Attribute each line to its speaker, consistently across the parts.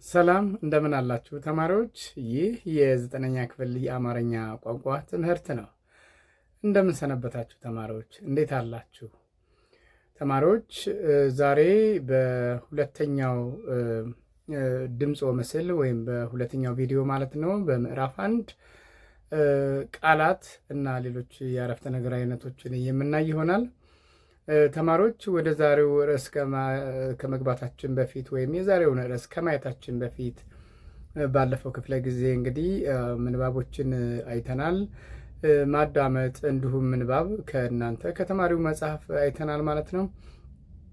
Speaker 1: ሰላም እንደምን አላችሁ ተማሪዎች? ይህ የዘጠነኛ ክፍል የአማርኛ ቋንቋ ትምህርት ነው። እንደምን ሰነበታችሁ ተማሪዎች? እንዴት አላችሁ ተማሪዎች? ዛሬ በሁለተኛው ድምፅ ወምስል ወይም በሁለተኛው ቪዲዮ ማለት ነው በምዕራፍ 1 ቃላት እና ሌሎች የአረፍተ ነገር አይነቶችን የምናይ ይሆናል። ተማሪዎች ወደ ዛሬው ርዕስ ከመግባታችን በፊት ወይም የዛሬውን ርዕስ ከማየታችን በፊት ባለፈው ክፍለ ጊዜ እንግዲህ ምንባቦችን አይተናል። ማዳመጥ እንዲሁም ምንባብ ከእናንተ ከተማሪው መጽሐፍ አይተናል ማለት ነው።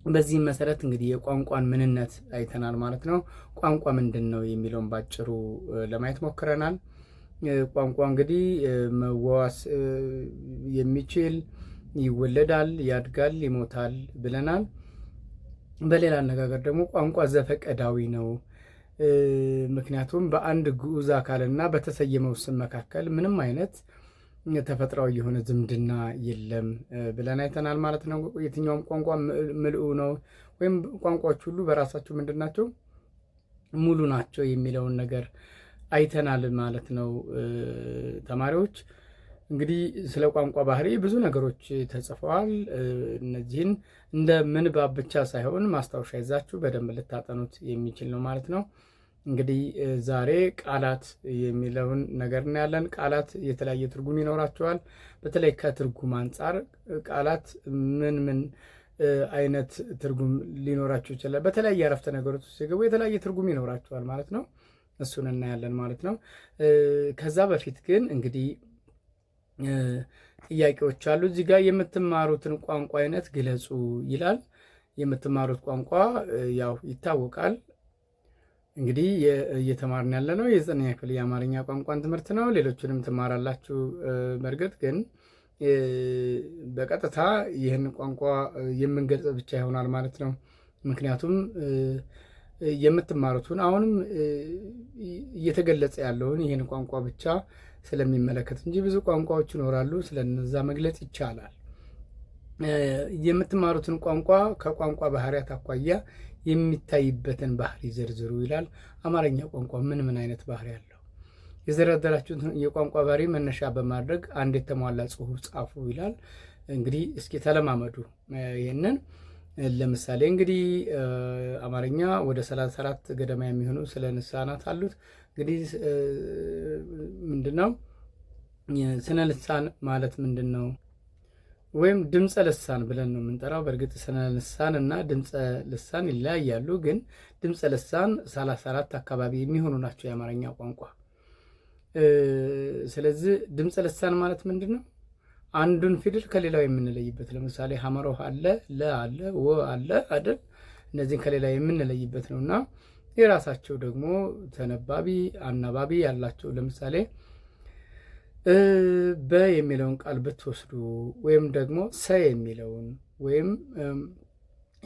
Speaker 1: በዚህም መሰረት እንግዲህ የቋንቋን ምንነት አይተናል ማለት ነው። ቋንቋ ምንድን ነው የሚለውን ባጭሩ ለማየት ሞክረናል። ቋንቋ እንግዲህ መዋስ የሚችል ይወለዳል፣ ያድጋል፣ ይሞታል ብለናል። በሌላ አነጋገር ደግሞ ቋንቋ ዘፈቀዳዊ ነው። ምክንያቱም በአንድ ግዑዝ አካልና በተሰየመው ስም መካከል ምንም አይነት ተፈጥሯዊ የሆነ ዝምድና የለም ብለን አይተናል ማለት ነው። የትኛውም ቋንቋ ምልኡ ነው ወይም ቋንቋዎች ሁሉ በራሳቸው ምንድን ናቸው? ሙሉ ናቸው የሚለውን ነገር አይተናል ማለት ነው ተማሪዎች። እንግዲህ ስለ ቋንቋ ባህሪ ብዙ ነገሮች ተጽፈዋል። እነዚህን እንደ ምንባብ ብቻ ሳይሆን ማስታወሻ ይዛችሁ በደንብ ልታጠኑት የሚችል ነው ማለት ነው። እንግዲህ ዛሬ ቃላት የሚለውን ነገር እናያለን። ቃላት የተለያየ ትርጉም ይኖራቸዋል። በተለይ ከትርጉም አንጻር ቃላት ምን ምን አይነት ትርጉም ሊኖራቸው ይችላል። በተለያየ አረፍተ ነገሮች ሲገቡ የተለያየ ትርጉም ይኖራቸዋል ማለት ነው። እሱን እናያለን ማለት ነው። ከዛ በፊት ግን እንግዲህ ጥያቄዎች አሉ። እዚህ ጋር የምትማሩትን ቋንቋ አይነት ግለጹ ይላል። የምትማሩት ቋንቋ ያው ይታወቃል። እንግዲህ እየተማርን ያለ ነው የዘጠነኛ ክፍል የአማርኛ ቋንቋን ትምህርት ነው። ሌሎችንም ትማራላችሁ። በእርግጥ ግን በቀጥታ ይህን ቋንቋ የምንገልጽ ብቻ ይሆናል ማለት ነው። ምክንያቱም የምትማሩትን አሁንም እየተገለጸ ያለውን ይህን ቋንቋ ብቻ ስለሚመለከት እንጂ ብዙ ቋንቋዎች ይኖራሉ። ስለነዛ መግለጽ ይቻላል። የምትማሩትን ቋንቋ ከቋንቋ ባህሪያት አኳያ የሚታይበትን ባህሪ ዘርዝሩ ይላል። አማርኛ ቋንቋ ምን ምን አይነት ባህሪ አለው? የዘረዘራችሁትን የቋንቋ ባህሪ መነሻ በማድረግ አንድ የተሟላ ጽሑፍ ጻፉ ይላል። እንግዲህ እስኪ ተለማመዱ ይህንን። ለምሳሌ እንግዲህ አማርኛ ወደ 34 ገደማ የሚሆኑ ስለ ልሳናት አሉት። እንግዲህ ምንድነው ስነ ልሳን ማለት ምንድን ነው? ወይም ድምፀ ልሳን ብለን ነው የምንጠራው። በእርግጥ ስነ ልሳን እና ድምፀ ልሳን ይለያያሉ። ግን ድምፀ ልሳን 34 አካባቢ የሚሆኑ ናቸው የአማርኛ ቋንቋ። ስለዚህ ድምፀ ልሳን ማለት ምንድን ነው? አንዱን ፊደል ከሌላው የምንለይበት። ለምሳሌ ሐመሮህ አለ፣ ለ አለ፣ ወ አለ አይደል? እነዚህን ከሌላ የምንለይበት ነው እና የራሳቸው ደግሞ ተነባቢ አናባቢ ያላቸው። ለምሳሌ በ የሚለውን ቃል ብትወስዱ ወይም ደግሞ ሰ የሚለውን ወይም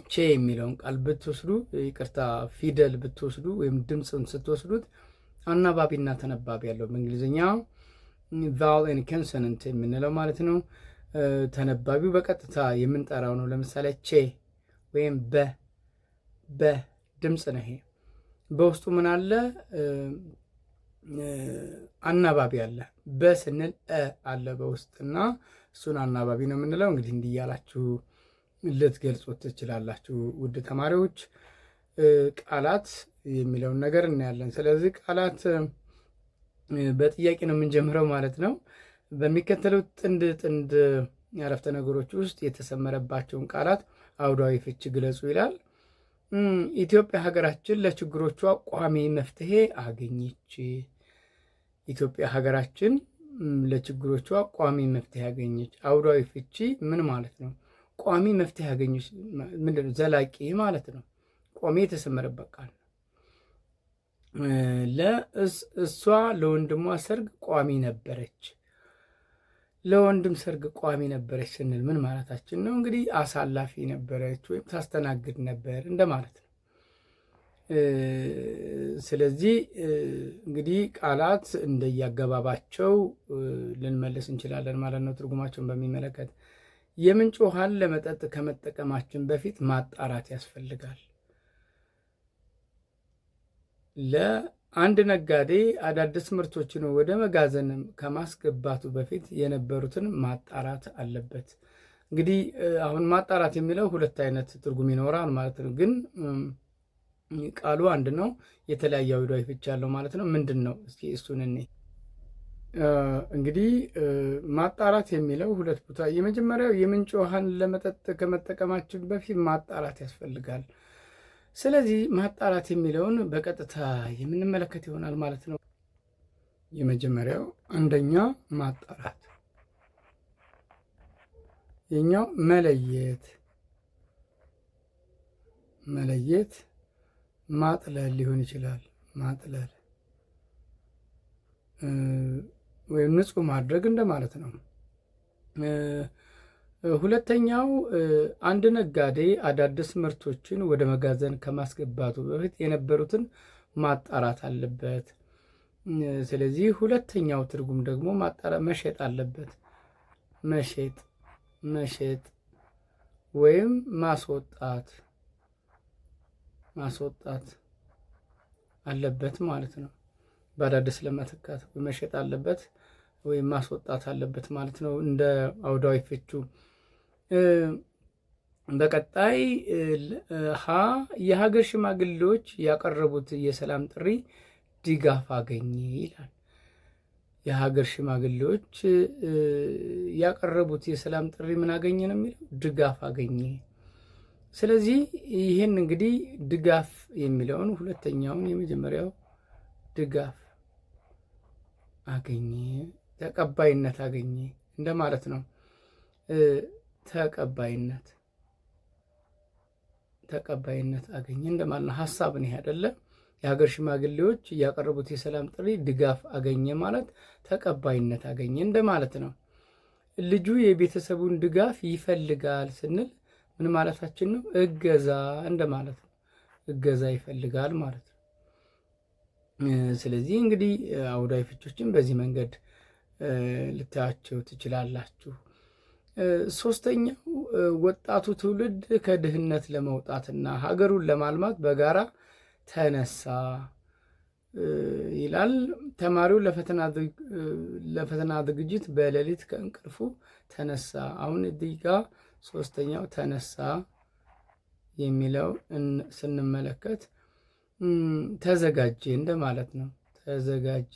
Speaker 1: ቼ የሚለውን ቃል ብትወስዱ፣ ይቅርታ ፊደል ብትወስዱ ወይም ድምፅን ስትወስዱት አናባቢና ተነባቢ ያለው በእንግሊዝኛ ቫውል ኤንድ ኮንሶናንት የምንለው ማለት ነው። ተነባቢው በቀጥታ የምንጠራው ነው። ለምሳሌ ቼ ወይም በ ድምፅ ነው። ይሄ በውስጡ ምን አለ? አናባቢ አለ። በስንል አለ በውስጥና እሱን አናባቢ ነው የምንለው። እንግዲህ እንዲህ እያላችሁ ልትገልጹት ትችላላችሁ ውድ ተማሪዎች። ቃላት የሚለውን ነገር እናያለን። ስለዚህ ቃላት በጥያቄ ነው የምንጀምረው ማለት ነው። በሚከተሉት ጥንድ የአረፍተ ነገሮች ውስጥ የተሰመረባቸውን ቃላት አውዳዊ ፍቺ ግለጹ ይላል። ኢትዮጵያ ሀገራችን ለችግሮቿ ቋሚ መፍትሄ አገኘች። ኢትዮጵያ ሀገራችን ለችግሮቿ ቋሚ መፍትሄ አገኘች። አውዳዊ ፍቺ ምን ማለት ነው? ቋሚ መፍትሄ አገኘች ምንድን ነው? ዘላቂ ማለት ነው። ቋሚ የተሰመረበት ቃል ነው። እሷ ለወንድሟ ሰርግ ቋሚ ነበረች። ለወንድም ሰርግ ቋሚ ነበረች ስንል ምን ማለታችን ነው? እንግዲህ አሳላፊ ነበረች ወይም ታስተናግድ ነበር እንደማለት ነው። ስለዚህ እንግዲህ ቃላት እንደየአገባባቸው ልንመልስ እንችላለን ማለት ነው። ትርጉማቸውን በሚመለከት የምንጭ ውሃን ለመጠጥ ከመጠቀማችን በፊት ማጣራት ያስፈልጋል። ለአንድ ነጋዴ አዳዲስ ምርቶችን ወደ መጋዘን ከማስገባቱ በፊት የነበሩትን ማጣራት አለበት። እንግዲህ አሁን ማጣራት የሚለው ሁለት አይነት ትርጉም ይኖራል ማለት ነው። ግን ቃሉ አንድ ነው፣ የተለያየ አውዳዊ ፍቺ ያለው ማለት ነው። ምንድን ነው? እስኪ እሱን እኔ እንግዲህ ማጣራት የሚለው ሁለት ቦታ፣ የመጀመሪያው የምንጭ ውሃን ለመጠጥ ከመጠቀማችን በፊት ማጣራት ያስፈልጋል። ስለዚህ ማጣራት የሚለውን በቀጥታ የምንመለከት ይሆናል ማለት ነው። የመጀመሪያው አንደኛ ማጣራት፣ የኛው መለየት ማጥለል ሊሆን ይችላል። ማጥለል ወይም ንጹህ ማድረግ እንደማለት ነው። ሁለተኛው አንድ ነጋዴ አዳዲስ ምርቶችን ወደ መጋዘን ከማስገባቱ በፊት የነበሩትን ማጣራት አለበት። ስለዚህ ሁለተኛው ትርጉም ደግሞ መሸጥ አለበት። መሸጥ ወይም ማስወጣት አለበት ማለት ነው። በአዳዲስ ለመተካት መሸጥ አለበት ወይም ማስወጣት አለበት ማለት ነው እንደ አውዳዊ ፍቹ። በቀጣይ የሀገር ሽማግሌዎች ያቀረቡት የሰላም ጥሪ ድጋፍ አገኘ ይላል። የሀገር ሽማግሌዎች ያቀረቡት የሰላም ጥሪ ምን አገኘ ነው የሚለው? ድጋፍ አገኘ። ስለዚህ ይህን እንግዲህ ድጋፍ የሚለውን ሁለተኛውን የመጀመሪያው ድጋፍ አገኘ፣ ተቀባይነት አገኘ እንደማለት ነው። ተቀባይነት አገኘ እንደማለት ነው። ሀሳብን ይሄ አይደለም። የሀገር ሽማግሌዎች ያቀረቡት የሰላም ጥሪ ድጋፍ አገኘ ማለት ተቀባይነት አገኘ እንደማለት ነው። ልጁ የቤተሰቡን ድጋፍ ይፈልጋል ስንል ምን ማለታችን ነው? እገዛ እንደማለት ነው። እገዛ ይፈልጋል ማለት ነው። ስለዚህ እንግዲህ አውዳዊ ፍቾችን በዚህ መንገድ ልታያቸው ትችላላችሁ። ሶስተኛው ወጣቱ ትውልድ ከድህነት ለመውጣትና ሀገሩን ለማልማት በጋራ ተነሳ ይላል። ተማሪው ለፈተና ዝግጅት በሌሊት ከእንቅልፉ ተነሳ። አሁን እዚህ ጋ ሶስተኛው ተነሳ የሚለው ስንመለከት ተዘጋጀ እንደማለት ነው። ተዘጋጀ።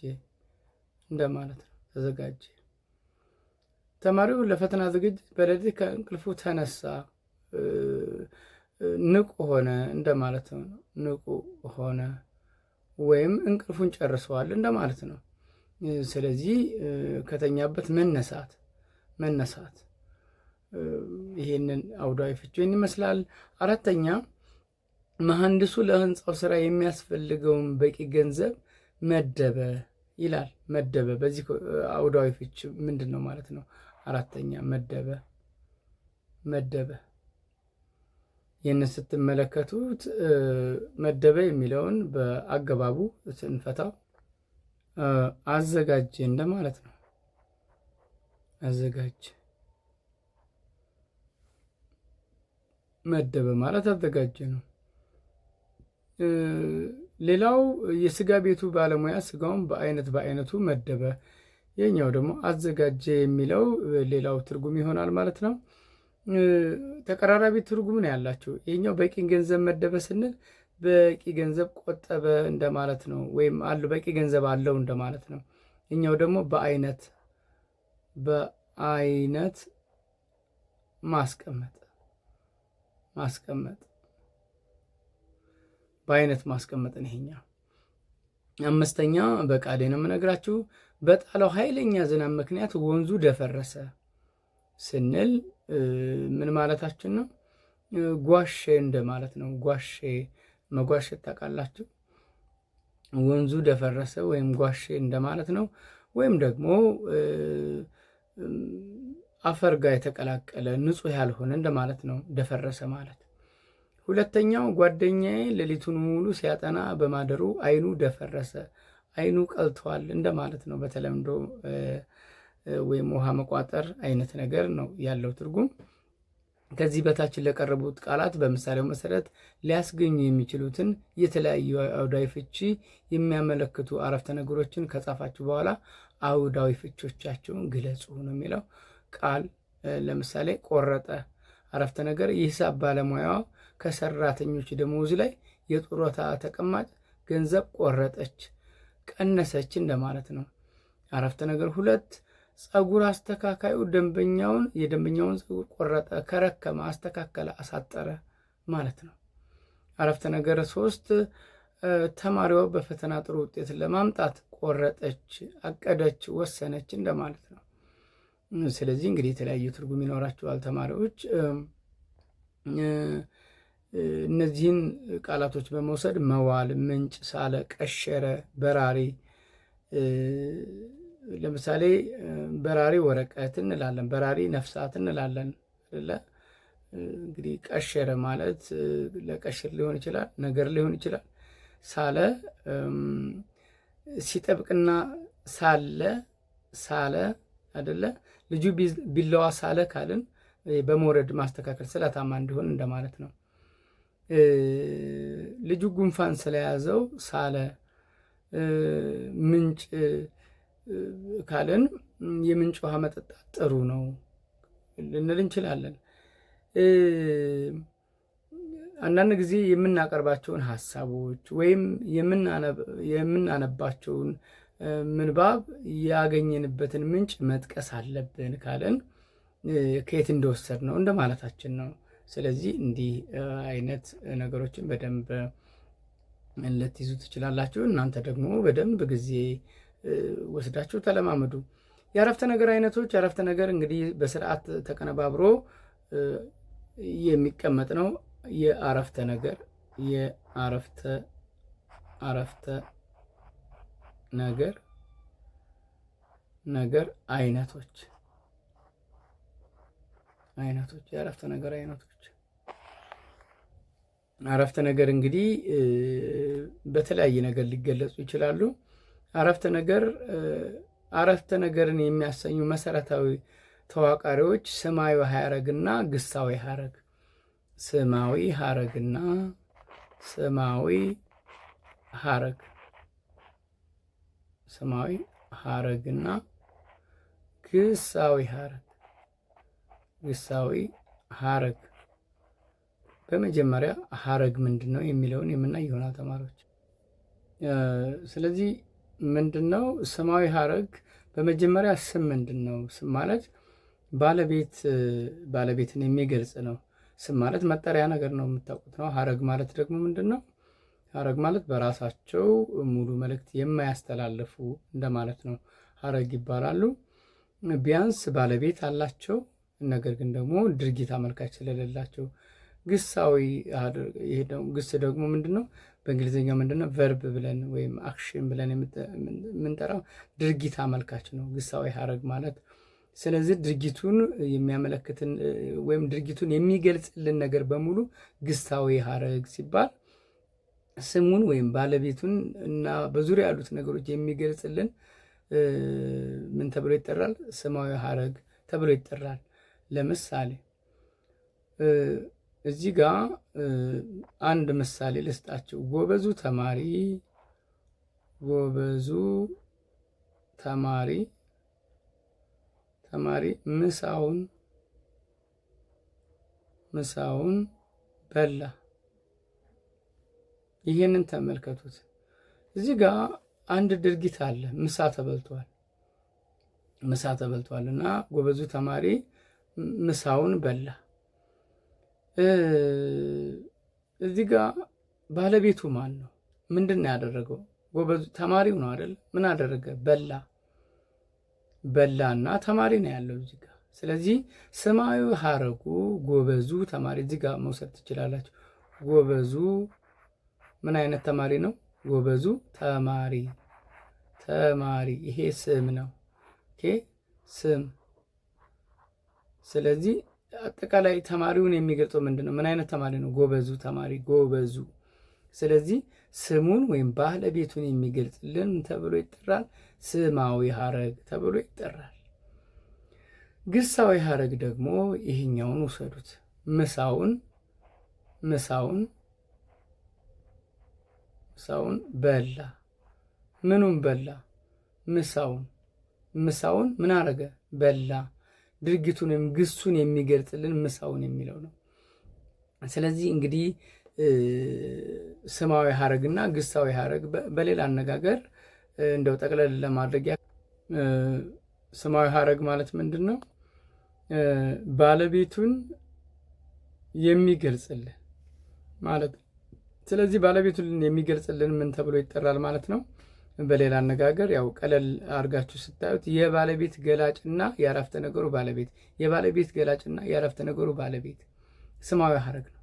Speaker 1: ተማሪው ለፈተና ዝግጅት በሌሊት ከእንቅልፉ ተነሳ፣ ንቁ ሆነ እንደማለት ነው። ንቁ ሆነ ወይም እንቅልፉን ጨርሰዋል እንደማለት ነው። ስለዚህ ከተኛበት መነሳት ይሄንን አውዳዊ ፍቺውን ይመስላል። አራተኛ መሐንዲሱ ለህንፃው ስራ የሚያስፈልገውን በቂ ገንዘብ መደበ ይላል። መደበ በዚህ አውዳዊ ፍቺ ምንድን ነው ማለት ነው? አራተኛ መደበ ይህንን ስትመለከቱት መደበ የሚለውን በአገባቡ ስንፈታው አዘጋጀ እንደማለት ነው። አዘጋጀ መደበ ማለት አዘጋጀ ነው። ሌላው የስጋ ቤቱ ባለሙያ ስጋውን በአይነቱ መደበ። የኛው ደግሞ አዘጋጀ የሚለው ሌላው ትርጉም ይሆናል ማለት ነው። ተቀራራቢ ትርጉም ነው ያላቸው። የኛው በቂ ገንዘብ መደበ ስንል በቂ ገንዘብ ቆጠበ እንደማለት ነው፣ ወይም በቂ ገንዘብ አለው እንደማለት ነው። የኛው ደግሞ በአይነት ማስቀመጥ በአይነት ማስቀመጥን ይሄኛው። አምስተኛ በቃሌ ነው የምነግራችሁ። በጣለው ኃይለኛ ዝናብ ምክንያት ወንዙ ደፈረሰ ስንል ምን ማለታችን ነው? ጓሼ እንደማለት ነው። መጓሸት ታውቃላችሁ? ወንዙ ደፈረሰ ወይም ጓሼ እንደማለት ነው። ወይም ደግሞ አፈር ጋር የተቀላቀለ ንጹህ ያልሆነ እንደማለት ነው ደፈረሰ ማለት። ሁለተኛው ጓደኛዬ ሌሊቱን ሙሉ ሲያጠና በማደሩ አይኑ ደፈረሰ፣ አይኑ ቀልቷል እንደማለት ነው። በተለምዶ ወይም ውሃ መቋጠር አይነት ነገር ነው ያለው ትርጉም። ከዚህ በታች ለቀረቡት ቃላት በምሳሌው መሰረት ሊያስገኙ የሚችሉትን የተለያዩ አውዳዊ ፍቺ የሚያመለክቱ አረፍተ ነገሮችን ከጻፋችሁ በኋላ አውዳዊ ፍቾቻቸውን ግለጹ ነው የሚለው ቃል። ለምሳሌ ቆረጠ አረፍተ ነገር የሂሳብ ባለሙያዋ ከሰራተኞች ደሞዝ ላይ የጡረታ ተቀማጭ ገንዘብ ቆረጠች፣ ቀነሰች እንደማለት ነው። አረፍተ ነገር 2 ፀጉር አስተካካዩ የደንበኛውን ፀጉር ቆረጠ፣ ከረከመ፣ አስተካከለ፣ አሳጠረ ማለት ነው። አረፍተ ነገር 3 ተማሪዋ በፈተና ጥሩ ውጤት ለማምጣት ቆረጠች፣ አቀደች፣ ወሰነች እንደማለት ነው። ስለዚህ እንግዲህ የተለያዩ ትርጉም ይኖራቸዋል ተማሪዎች። እነዚህን ቃላቶች በመውሰድ መዋል፣ ምንጭ፣ ሳለ፣ ቀሸረ፣ በራሪ። ለምሳሌ በራሪ ወረቀት እንላለን፣ በራሪ ነፍሳት እንላለን አይደለ? እንግዲህ ቀሸረ ማለት ለቀሽር ሊሆን ይችላል፣ ነገር ሊሆን ይችላል። ሳለ ሲጠብቅና ሳለ አይደለ? ልጁ ቢላዋ ሳለ ካልን በመውረድ ማስተካከል ስለታማ እንዲሆን እንደማለት ነው። ልጁ ጉንፋን ስለያዘው ሳለ። ምንጭ ካልን የምንጭ ውሃ መጠጣት ጥሩ ነው ልንል እንችላለን። አንዳንድ ጊዜ የምናቀርባቸውን ሀሳቦች ወይም የምናነባቸውን ምንባብ ያገኘንበትን ምንጭ መጥቀስ አለብን ካለን ከየት እንደወሰድ ነው እንደማለታችን ነው። ስለዚህ እንዲህ አይነት ነገሮችን በደንብ ልትይዙ ትችላላችሁ። እናንተ ደግሞ በደንብ ጊዜ ወስዳችሁ ተለማመዱ። የአረፍተ ነገር አይነቶች። የአረፍተ ነገር እንግዲህ በስርዓት ተቀነባብሮ የሚቀመጥ ነው። የአረፍተ ነገር አይነቶች የአረፍተ ነገር አይነቶች። አረፍተ ነገር እንግዲህ በተለያየ ነገር ሊገለጹ ይችላሉ። አረፍተ ነገርን የሚያሰኙ መሰረታዊ ተዋቃሪዎች ስማዊ ሐረግና ግሳዊ ሐረግ። ስማዊ ሐረግና ግሳዊ ሐረግ። በመጀመሪያ ሐረግ ምንድን ነው የሚለውን የምናይ ይሆናል ተማሪዎች። ስለዚህ ምንድን ነው ስማዊ ሐረግ? በመጀመሪያ ስም ምንድን ነው? ስም ማለት ባለቤትን የሚገልጽ ነው። ስም ማለት መጠሪያ ነገር ነው፣ የምታውቁት ነው። ሐረግ ማለት ደግሞ ምንድን ነው? ሐረግ ማለት በራሳቸው ሙሉ መልእክት የማያስተላልፉ እንደማለት ነው። ሐረግ ይባላሉ። ቢያንስ ባለቤት አላቸው፣ ነገር ግን ደግሞ ድርጊት አመልካች ስለሌላቸው። ግስ ደግሞ ምንድን ነው? በእንግሊዝኛው ምንድን ነው? ቨርብ ብለን ወይም አክሽን ብለን የምንጠራው ድርጊት አመልካች ነው ግሳዊ ሐረግ ማለት። ስለዚህ ድርጊቱን የሚያመለክትን ወይም ድርጊቱን የሚገልጽልን ነገር በሙሉ ግሳዊ ሐረግ ሲባል፣ ስሙን ወይም ባለቤቱን እና በዙሪያ ያሉት ነገሮች የሚገልጽልን ምን ተብሎ ይጠራል? ስማዊ ሐረግ ተብሎ ይጠራል። ለምሳሌ እዚህ ጋር አንድ ምሳሌ ልስጣችሁ። ጎበዙ ተማሪ ምሳውን በላ። ይሄንን ተመልከቱት። እዚህ ጋር አንድ ድርጊት አለ። ምሳ ተበልቷል እና ጎበዙ ተማሪ ምሳውን በላ። እዚህ ጋር ባለቤቱ ማን ነው? ምንድን ነው ያደረገው? ጎበዙ ተማሪው ነው አይደል? ምን አደረገ? በላና ተማሪ ነው ያለው እዚህ ጋር። ስለዚህ ስማዊ ሐረጉ ጎበዙ ተማሪ እዚህ ጋር መውሰድ ትችላላችሁ። ጎበዙ ምን አይነት ተማሪ ነው? ጎበዙ ተማሪ። ይሄ ስም ነው። ስም። ስለዚህ አጠቃላይ ተማሪውን የሚገልጸው ምንድን ነው? ምን አይነት ተማሪ ነው? ጎበዙ ተማሪ። ስለዚህ ስሙን ወይም ባለቤቱን የሚገልጽልን ተብሎ ይጠራል? ስማዊ ሐረግ ተብሎ ይጠራል። ግሳዊ ሐረግ ደግሞ ይሄኛውን ውሰዱት። ምሳውን በላ። ምኑን በላ? ምሳውን ምን አረገ? በላ። ድርጊቱንም ግሱን የሚገልጽልን ምሳውን የሚለው ነው። ስለዚህ እንግዲህ ስማዊ ሀረግና ግሳዊ ሀረግ በሌላ አነጋገር እንደው ጠቅለል ለማድረጊያ ስማዊ ሀረግ ማለት ምንድን ነው? ባለቤቱን የሚገልጽልን ማለት ነው። ስለዚህ ባለቤቱን የሚገልጽልን ምን ተብሎ ይጠራል ማለት ነው? በሌላ አነጋገር ያው ቀለል አድርጋችሁ ስታዩት የባለቤት ገላጭና የአረፍተ ነገሩ ባለቤት፣ የባለቤት ገላጭና የአረፍተ ነገሩ ባለቤት ስማዊ ሀረግ ነው።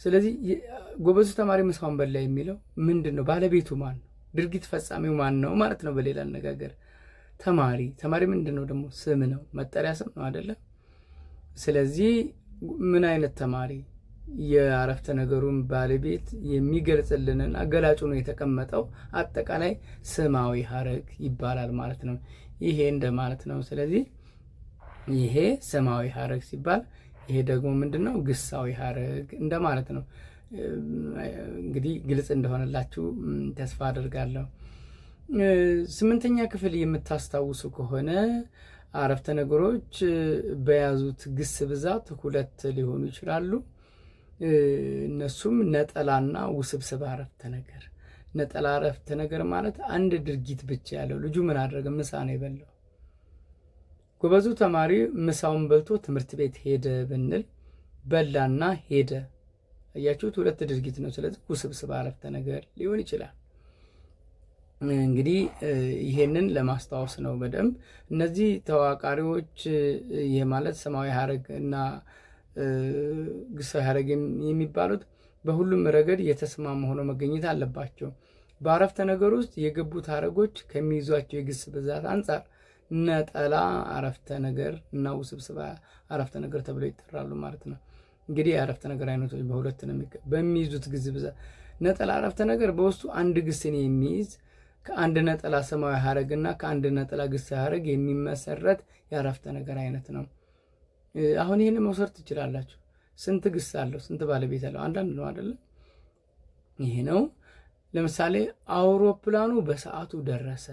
Speaker 1: ስለዚህ ጎበዙ ተማሪ ምሳውን በላ የሚለው ምንድን ነው? ባለቤቱ ማን ነው? ድርጊት ፈጻሚው ማን ነው ማለት ነው። በሌላ አነጋገር ተማሪ ምንድን ነው ደግሞ? ስም ነው፣ መጠሪያ ስም ነው አይደለም? ስለዚህ ምን አይነት ተማሪ? የአረፍተ ነገሩን ባለቤት የሚገልጽልንና ገላጩ ነው የተቀመጠው አጠቃላይ ስማዊ ሀረግ ይባላል ማለት ነው። ይሄ እንደማለት ነው። ስለዚህ ይሄ ስማዊ ሀረግ ሲባል ይሄ ደግሞ ምንድነው? ግሳዊ ሀረግ እንደማለት ነው። እንግዲህ ግልጽ እንደሆነላችሁ ተስፋ አድርጋለሁ። 8ኛ ክፍል የምታስታውሱ ከሆነ አረፍተ ነገሮች በያዙት ግስ ብዛት 2 ሊሆኑ ይችላሉ። እነሱም ነጠላና ውስብስብ አረፍተ ነገር። ነጠላ አረፍተ ነገር ማለት አንድ ድርጊት ብቻ ያለው። ልጁ ምን አደረገ? ምሳ ነው የበላው። ጎበዙ ተማሪ ምሳውን በልቶ ትምህርት ቤት ሄደ ብንል በላና ሄደ። አያችሁት? 2 ድርጊት ነው። ስለዚህ ውስብስብ አረፍተ ነገር ሊሆን ይችላል። እንግዲህ ይሄንን ለማስታወስ ነው በደንብ እነዚህ ተዋቃሪዎች። ይሄ ማለት ስማዊ ሀረግ እና ግሳዊ ሀረግ የሚባሉት በሁሉም ረገድ የተስማሙ ሆነው መገኘት አለባቸው። በአረፍተ ነገር ውስጥ የገቡት ሀረጎች ከሚይዟቸው የግስ ብዛት አንጻር ነጠላ አረፍተ ነገር እና ውስብስብ አረፍተ ነገር ተብለው ይጠራሉ ማለት ነው። እንግዲህ የአረፍተ ነገር አይነቶች በ2 ነው በሚይዙት ግስ ብዛት። ነጠላ አረፍተ ነገር በውስጡ አንድ ግስን የሚይዝ ከአንድ ነጠላ ስማዊ ሀረግ እና ከአንድ ነጠላ ግሳዊ ሀረግ የሚመሰረት የአረፍተ ነገር አይነት ነው። አሁን ይህን መውሰድ ትችላላችሁ። ስንት ግስ አለው? ስንት ባለቤት አለው? አንዳንድ ነው አይደለም? ይሄ ነው። ለምሳሌ አውሮፕላኑ በሰዓቱ ደረሰ።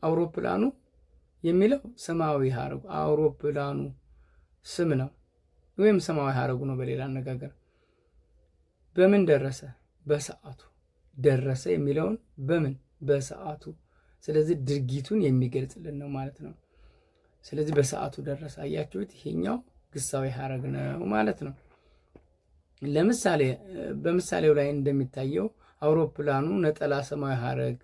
Speaker 1: አውሮፕላኑ የሚለው ስማዊ ሀረጉ አውሮፕላኑ ስም ነው ወይም ስማዊ ሀረጉ ነው። በሌላ አነጋገር በምን ደረሰ? በሰዓቱ ደረሰ የሚለውን በምን? በሰዓቱ። ስለዚህ ድርጊቱን የሚገልጽልን ነው ማለት ነው። ስለዚህ በሰዓቱ ደረሰ። አያችሁት? ይሄኛው ግሳዊ ሀረግ ነው ማለት ነው። ለምሳሌ በምሳሌው ላይ እንደሚታየው አውሮፕላኑ ነጠላ ስማዊ ሀረግ፣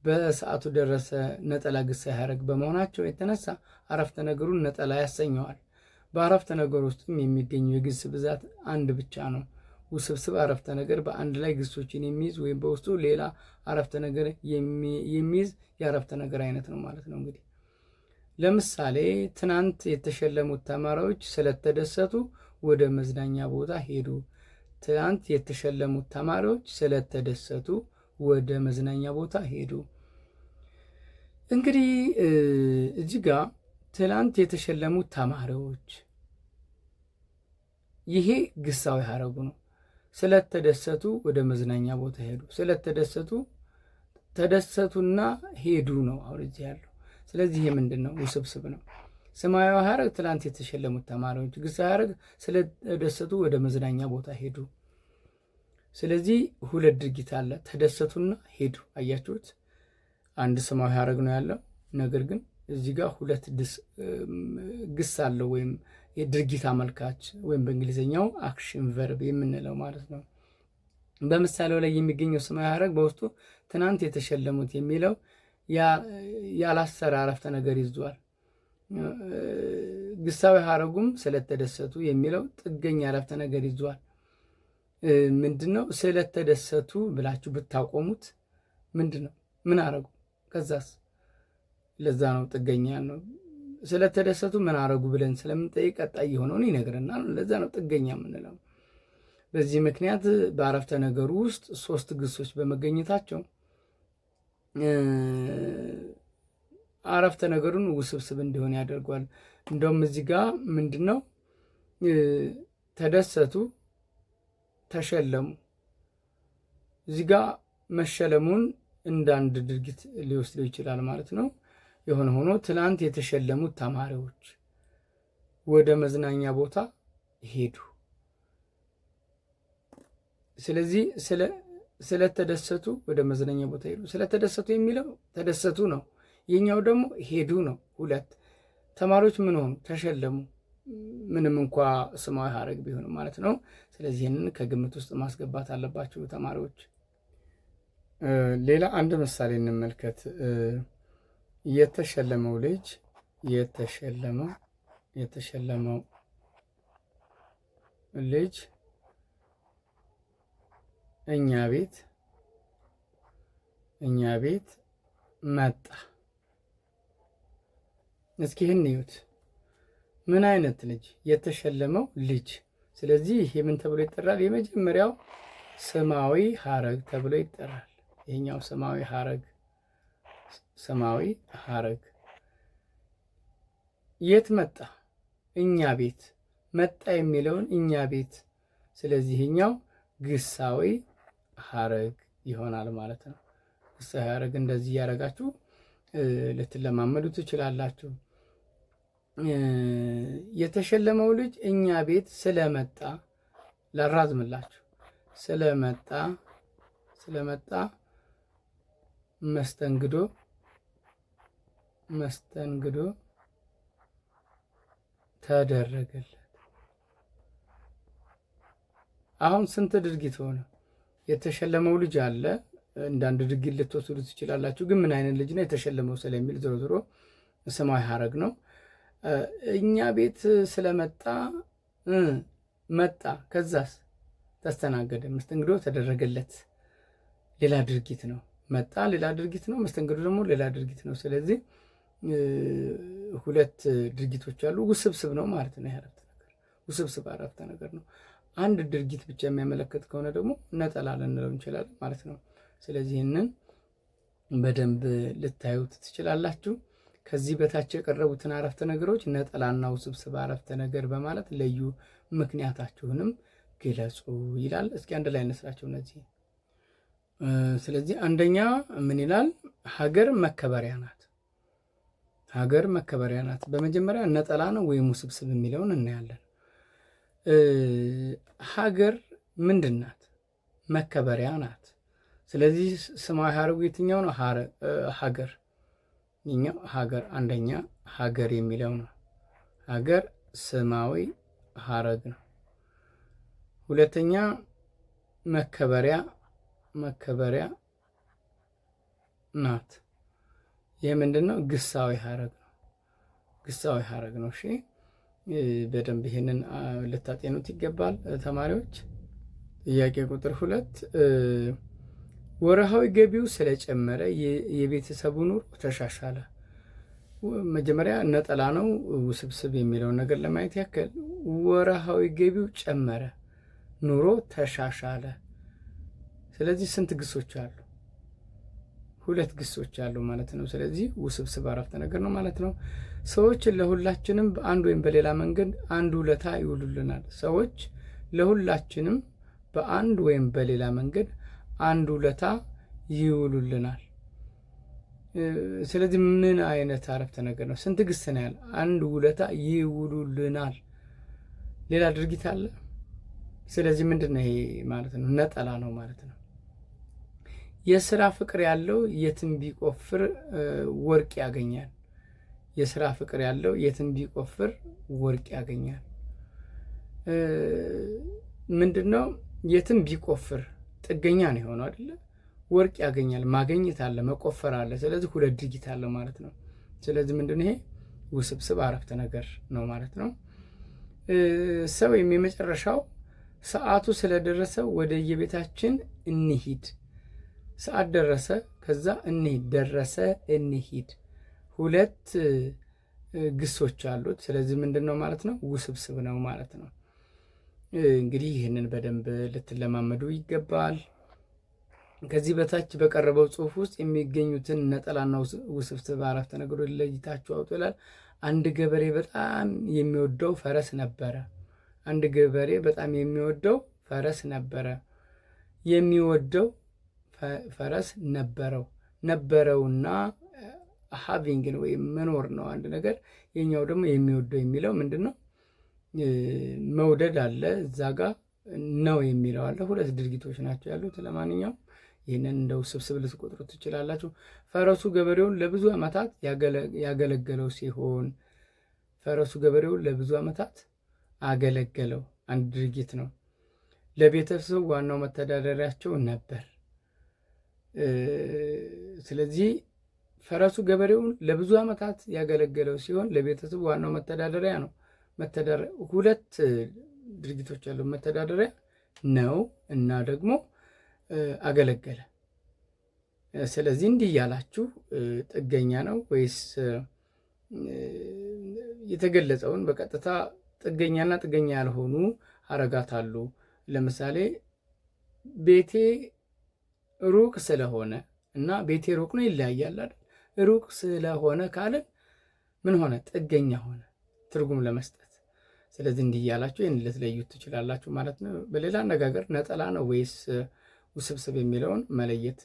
Speaker 1: በሰዓቱ ደረሰ ነጠላ ግሳዊ ሀረግ በመሆናቸው የተነሳ አረፍተ ነገሩን ነጠላ ያሰኘዋል። በአረፍተ ነገር ውስጥም የሚገኘው የግስ ብዛት አንድ ብቻ ነው። ውስብስብ አረፍተ ነገር በአንድ ላይ ግሶችን የሚይዝ ወይም በውስጡ ሌላ አረፍተ ነገር የሚይዝ የአረፍተ ነገር አይነት ነው ማለት ነው። እንግዲህ ለምሳሌ ትናንት የተሸለሙት ተማሪዎች ስለተደሰቱ ወደ መዝናኛ ቦታ ሄዱ። ትናንት የተሸለሙት ተማሪዎች ስለተደሰቱ ወደ መዝናኛ ቦታ ሄዱ። እንግዲህ እዚህ ጋር ትናንት የተሸለሙት ተማሪዎች፣ ይሄ ግሳዊ ሀረጉ ነው። ስለተደሰቱ ወደ መዝናኛ ቦታ ሄዱ። ስለተደሰቱ ተደሰቱና ሄዱ ነው አሁን እዚህ ያለው። ስለዚህ ይሄ ምንድን ነው? ውስብስብ ነው። ስማዊ ሀረግ ትናንት የተሸለሙት ተማሪዎች፣ ግሳዊ ሀረግ ስለተደሰቱ ወደ መዝናኛ ቦታ ሄዱ። ስለዚህ 2 ድርጊት አለ፣ ተደሰቱና ሄዱ። አያችሁት? አንድ ስማዊ ሀረግ ነው ያለው፣ ነገር ግን እዚህ ጋር 2 ግስ አለው ወይም የድርጊት አመልካች ወይም በእንግሊዝኛው አክሽን ቨርብ የምንለው ማለት ነው። በምሳሌው ላይ የሚገኘው ስማዊ ሀረግ በውስጡ ትናንት የተሸለሙት የሚለው ያላሰረ አረፍተ ነገር ይዟል። ግሳዊ ሀረጉም ስለተደሰቱ የሚለው ጥገኛ አረፍተ ነገር ይዟል። ምንድነው? ስለተደሰቱ ብላችሁ ብታቆሙት ምንድነው? ምን አረጉ? ከዛስ? ለዛ ነው ጥገኛ ነው። ስለተደሰቱ ምን አረጉ ብለን ስለምንጠይቅ ቀጣይ የሆነውን ይነግረናል። ለዛ ነው ጥገኛ የምንለው። በዚህ ምክንያት በአረፍተ ነገሩ ውስጥ 3 ግሶች በመገኘታቸው አረፍተ ነገሩን ውስብስብ እንዲሆን ያደርገዋል። እንደውም እዚህ ጋር ምንድነው ተደሰቱ፣ ተሸለሙ። እዚህ ጋር መሸለሙን እንደ አንድ ድርጊት ሊወስደው ይችላል ማለት ነው። የሆነ ሆኖ ትናንት የተሸለሙት ተማሪዎች ወደ መዝናኛ ቦታ ሄዱ። ስለዚህ ስለተደሰቱ ወደ መዝናኛ ቦታ ሄዱ። ስለተደሰቱ የሚለው ተደሰቱ ነው። የኛው ደግሞ ሄዱ ነው። ሁለት ተማሪዎች ምን ሆኑ? ተሸለሙ። ምንም እንኳ ስማዊ ሀረግ ቢሆንም ማለት ነው። ስለዚህ ይህንን ከግምት ውስጥ ማስገባት አለባችሁ ተማሪዎች። ሌላ አንድ ምሳሌ እንመልከት። የተሸለመው ልጅ የተሸለመው ልጅ እኛ ቤት መጣ። እስኪ ይህን እዩት። ምን አይነት ልጅ? የተሸለመው ልጅ። ስለዚህ ይሄ ምን ተብሎ ይጠራል? የመጀመሪያው ስማዊ ሀረግ ተብሎ ይጠራል። ይሄኛው ስማዊ ሀረግ። የት መጣ? እኛ ቤት። መጣ የሚለውን እኛ ቤት። ስለዚህ ይሄኛው ግሳዊ ሀረግ ይሆናል ማለት ነው። ግሳዊ ሀረግ እንደዚህ እያደረጋችሁ ልትለማመዱ ትችላላችሁ። የተሸለመው ልጅ እኛ ቤት ስለመጣ፣ ላራዝምላችሁ፣ ስለመጣ መስተንግዶ ተደረገለት። አሁን ስንት ድርጊት ሆነ? የተሸለመው ልጅ አለ። እንዳንድ ድርጊት ልትወስዱ ትችላላችሁ። ግን ምን አይነት ልጅ ነው የተሸለመው ስለሚል ዞሮ ዞሮ ስማዊ ሀረግ ነው። እኛ ቤት ስለመጣ መጣ፣ ከዛስ ተስተናገደ፣ መስተንግዶ ተደረገለት። ሌላ ድርጊት ነው። መጣ ሌላ ድርጊት ነው፣ መስተንግዶ ደግሞ ሌላ ድርጊት ነው። ስለዚህ ሁለት ድርጊቶች አሉ። ውስብስብ ነው ማለት ነው። አረፍተ ነገር ውስብስብ አረፍተ ነገር ነው። አንድ ድርጊት ብቻ የሚያመለክት ከሆነ ደግሞ ነጠላ ልንለው እንችላለን ማለት ነው። ስለዚህ ይህንን በደንብ ልታዩት ትችላላችሁ። ከዚህ በታች የቀረቡትን አረፍተ ነገሮች ነጠላና ውስብስብ አረፍተ ነገር በማለት ለዩ፣ ምክንያታችሁንም ግለጹ ይላል። እስኪ አንድ ላይ እንስራቸው እነዚህ። ስለዚህ አንደኛ ምን ይላል? ሀገር መከበሪያ ናት። ሀገር መከበሪያ ናት። በመጀመሪያ ነጠላ ነው ወይም ውስብስብ የሚለውን እናያለን። ሀገር ምንድን ናት? መከበሪያ ናት። ስለዚህ ስማዊ ሀረጉ የትኛው ነው? ሀገር። ይኸኛው ሀገር አንደኛ ሀገር የሚለው ነው። ሀገር ስማዊ ሀረግ ነው። ሁለተኛ መከበሪያ ናት። ይህ ምንድን ነው? ግሳዊ ሀረግ ነው። ግሳዊ ሀረግ ነው። እሺ በደንብ ይሄንን ልታጤኑት ይገባል ተማሪዎች። ጥያቄ ቁጥር 2 ወርሃዊ ገቢው ስለጨመረ የቤተሰቡ ኑሮ ተሻሻለ። መጀመሪያ ነጠላ ነው። ውስብስብ የሚለውን ነገር ለማየት ያክል ወርሃዊ ገቢው ጨመረ፣ ኑሮ ተሻሻለ። ስለዚህ ስንት ግሶች አሉ? 2 ግሶች አሉ ማለት ነው። ስለዚህ ውስብስብ አረፍተ ነገር ነው ማለት ነው። ሰዎች ለሁላችንም በአንድ ወይም በሌላ መንገድ አንድ ውለታ ይውሉልናል። ሰዎች ለሁላችንም በአንድ ወይም በሌላ መንገድ አንድ ውለታ ይውሉልናል። ስለዚህ ምን አይነት አረፍተ ነገር ነው? ስንት ግስ ነው ያለ? አንድ ውለታ ይውሉልናል። ሌላ ድርጊት አለ። ስለዚህ ምንድን ነው ይሄ ማለት ነው? ነጠላ ነው ማለት ነው። የስራ ፍቅር ያለው የትም ቢቆፍር ወርቅ ያገኛል። የስራ ፍቅር ያለው የትም ቢቆፍር ወርቅ ያገኛል። ምንድነው? የትም ቢቆፍር ጥገኛ ነው የሆነው አይደለ? ወርቅ ያገኛል። ማግኘት አለ፣ መቆፈር አለ። ስለዚህ 2 ድርጊት አለው ማለት ነው። ስለዚህ ምንድነው ይሄ? ውስብስብ አረፍተ ነገር ነው ማለት ነው። ሰው የመጨረሻው ሰዓቱ ስለደረሰ ወደ የቤታችን እንሂድ። ሰዓት ደረሰ፣ ከዛ እንሂድ፣ ደረሰ፣ እንሂድ። 2 ግሶች አሉት። ስለዚህ ምንድነው ማለት ነው? ውስብስብ ነው ማለት ነው። እንግዲህ ይህንን በደንብ ልትለማመዱ ይገባል። ከዚህ በታች በቀረበው ጽሑፍ ውስጥ የሚገኙትን ነጠላና ውስብስብ አረፍተ ነገሮች ለይታችሁ አውጡ ይላል። አንድ ገበሬ በጣም የሚወደው ፈረስ ነበረ። አንድ ገበሬ በጣም የሚወደው ፈረስ ነበረ። የሚወደው ፈረስ ነበረውና ሃቪንግን ወይም መኖር ነው አንድ ነገር። የኛው ደግሞ የሚወደው የሚለው ምንድን ነው? መውደድ አለ እዛ ጋር ነው የሚለው አለ። ሁለት ድርጊቶች ናቸው ያሉት። ለማንኛውም ይህንን እንደው ስብስብ ልትቆጥሩ ትችላላችሁ። ፈረሱ ገበሬውን ለብዙ ዓመታት ያገለገለው ሲሆን ፈረሱ ገበሬውን ለብዙ ዓመታት አገለገለው አንድ ድርጊት ነው። ለቤተሰቡ ዋናው መተዳደሪያቸው ነበር። ስለዚህ ፈረሱ ገበሬውን ለብዙ ዓመታት ያገለገለው ሲሆን ለቤተሰቡ ዋናው መተዳደሪያ ነው። ሁለት ድርጊቶች ያለው መተዳደሪያ ነው እና ደግሞ አገለገለ። ስለዚህ እንዲህ እያላችሁ ጥገኛ ነው ወይስ የተገለጸውን በቀጥታ ጥገኛና ጥገኛ ያልሆኑ ሐረጋት አሉ። ለምሳሌ ቤቴ ሩቅ ስለሆነ እና ቤቴ ሩቅ ነው ይለያያል አይደል? ሩቅ ስለሆነ ካለን ምን ሆነ? ጥገኛ ሆነ ትርጉም ለመስጠት። ስለዚህ እንዲህ እያላችሁ ይህን ልትለዩት ትችላላችሁ ማለት ነው። በሌላ አነጋገር ነጠላ ነው ወይስ ውስብስብ የሚለውን መለየት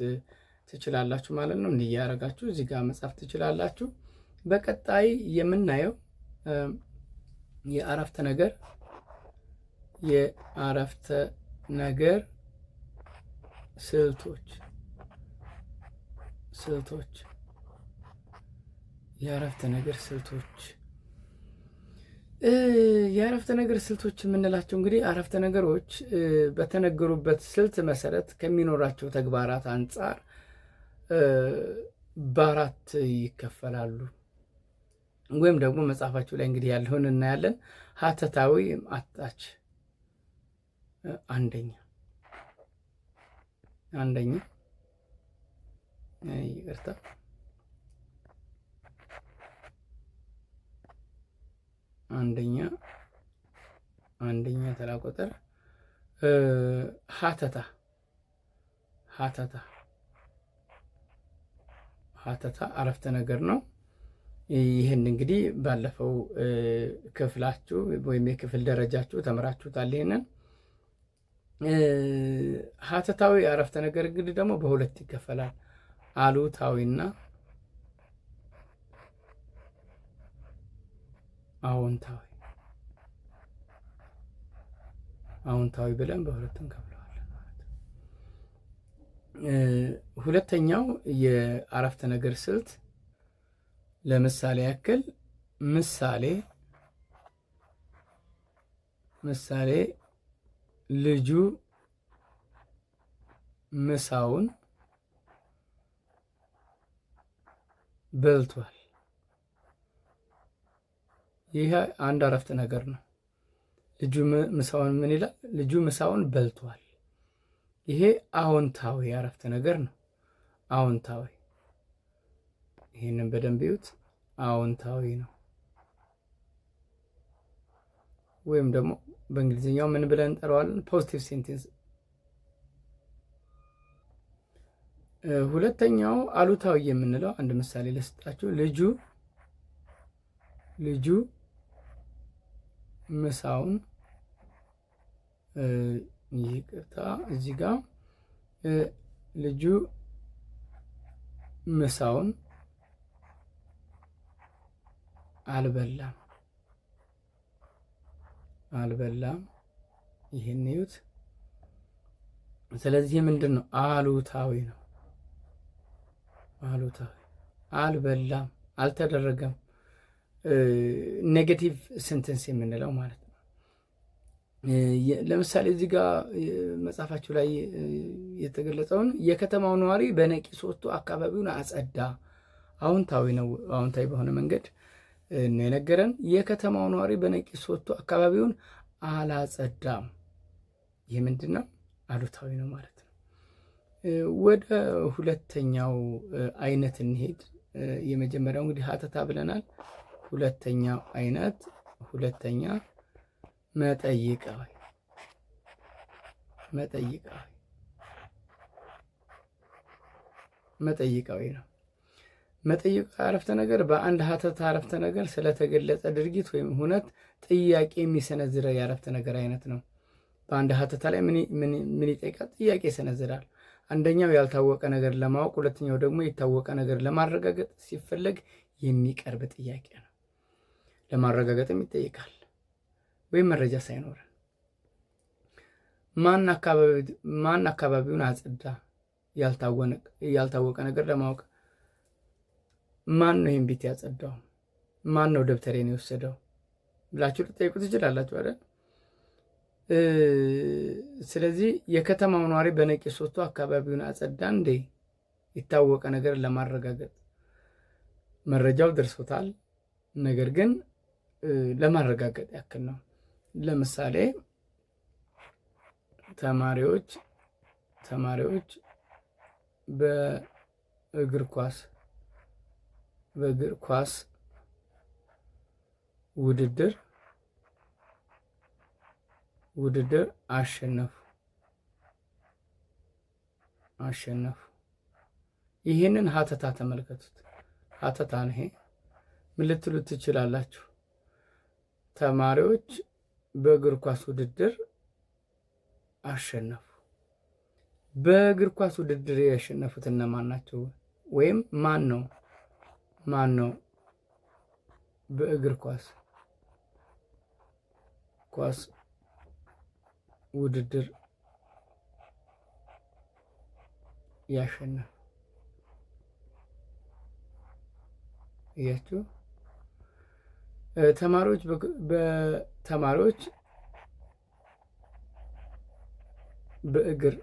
Speaker 1: ትችላላችሁ ማለት ነው። እንዲህ እያደረጋችሁ እዚህ ጋር መጻፍ ትችላላችሁ። በቀጣይ የምናየው የአረፍተ ነገር ስልቶች የአረፍተ ነገር ስልቶች የምንላቸው እንግዲህ አረፍተ ነገሮች በተነገሩበት ስልት መሰረት ከሚኖራቸው ተግባራት አንጻር በአራት ይከፈላሉ። ወይም ደግሞ መጽሐፋችሁ ላይ እንግዲህ ያለውን እናያለን። ሀተታዊ አታች አንደኛ ይቅርታ አንደኛ ተራ ቁጥር ሀተታ አረፍተ ነገር ነው። ይህን እንግዲህ ባለፈው ክፍላችሁ ወይም የክፍል ደረጃችሁ ተምራችሁታል። ይህንን ሀተታዊ አረፍተ ነገር እንግዲህ ደግሞ በሁለት ይከፈላል። አሉታዊና አዎንታዊ ብለን በሁለት እንከፍለዋለን ማለት ነው። ሁለተኛው የአረፍተ ነገር ስልት ለምሳሌ ያክል ምሳሌ ልጁ ምሳውን በልቷል። ይህ አንድ አረፍተ ነገር ነው። ልጁ ምሳውን ምን ይላል? ልጁ ምሳውን በልቷል። ይሄ አዎንታዊ አረፍተ ነገር ነው። አዎንታዊ፣ ይህንን በደንብ ይዩት። አዎንታዊ ነው። ወይም ደግሞ በእንግሊዝኛው ምን ብለን እንጠራዋለን? ፖዚቲቭ ሴንቴንስ። ሁለተኛው አሉታዊ የምንለው አንድ ምሳሌ ልስጣችሁ። ልጁ ምሳውን ይቅርታ፣ እዚህ ጋር ልጁ ምሳውን አልበላም። ይህን እዩት። ስለዚህ ምንድን ነው? አሉታዊ ነው። አልበላም፣ አልተደረገም። ኔጌቲቭ ሴንተንስ የምንለው ማለት ነው። ለምሳሌ እዚህ ጋር መጽሐፋችሁ ላይ የተገለጸውን የከተማው ነዋሪ በነቂስ ወጥቶ አካባቢውን አጸዳ። አዎንታዊ ነው። አዎንታዊ በሆነ መንገድ ነው የነገረን። የከተማው ነዋሪ በነቂስ ወጥቶ አካባቢውን አላጸዳም። ይህ ምንድን ነው? አሉታዊ ነው ማለት ነው። ወደ ሁለተኛው አይነት እንሄድ። የመጀመሪያው እንግዲህ ሀተታ ብለናል። ሁለተኛው አይነት መጠይቃዊ ነው። መጠይቃዊ አረፍተ ነገር በአንድ ሀተታ አረፍተ ነገር ስለተገለጸ ድርጊት ወይም ሁነት ጥያቄ የሚሰነዝረ የአረፍተ ነገር አይነት ነው። በአንድ ሀተታ ላይ ምን ይጠይቃል? ጥያቄ ይሰነዝራል። አንደኛው ያልታወቀ ነገር ለማወቅ፣ ሁለተኛው ደግሞ የታወቀ ነገር ለማረጋገጥ ሲፈለግ የሚቀርብ ጥያቄ ነው። ለማረጋገጥም ይጠይቃል ወይም መረጃ ሳይኖረን። ማን አካባቢውን አጸዳ? ያልታወቀ ነገር ለማወቅ ማን ነው ይህን ቤት ያጸዳው? ማን ነው ደብተሬን የወሰደው ብላችሁ ልጠይቁ ትችላላችሁ አይደል? ስለዚህ የከተማው ነዋሪ በነቂስ ወጥቶ አካባቢውን አጸዳ እንዴ? የታወቀ ነገር ለማረጋገጥ መረጃው ደርሶታል፣ ነገር ግን ለማረጋገጥ ያክል ነው። ለምሳሌ ተማሪዎች በእግር ኳስ ውድድር አሸነፉ። ይህንን ሀተታ ተመልከቱት። ሀተታ ነው ይሄ። ምን ልትሉት ትችላላችሁ? ተማሪዎች በእግር ኳስ ውድድር አሸነፉ። በእግር ኳስ ውድድር ያሸነፉት እነማን ናቸው? ወይም ማን ነው በእግር ኳስ ውድድር ያሸነፉ? እያችሁ ተማሪዎች በእግር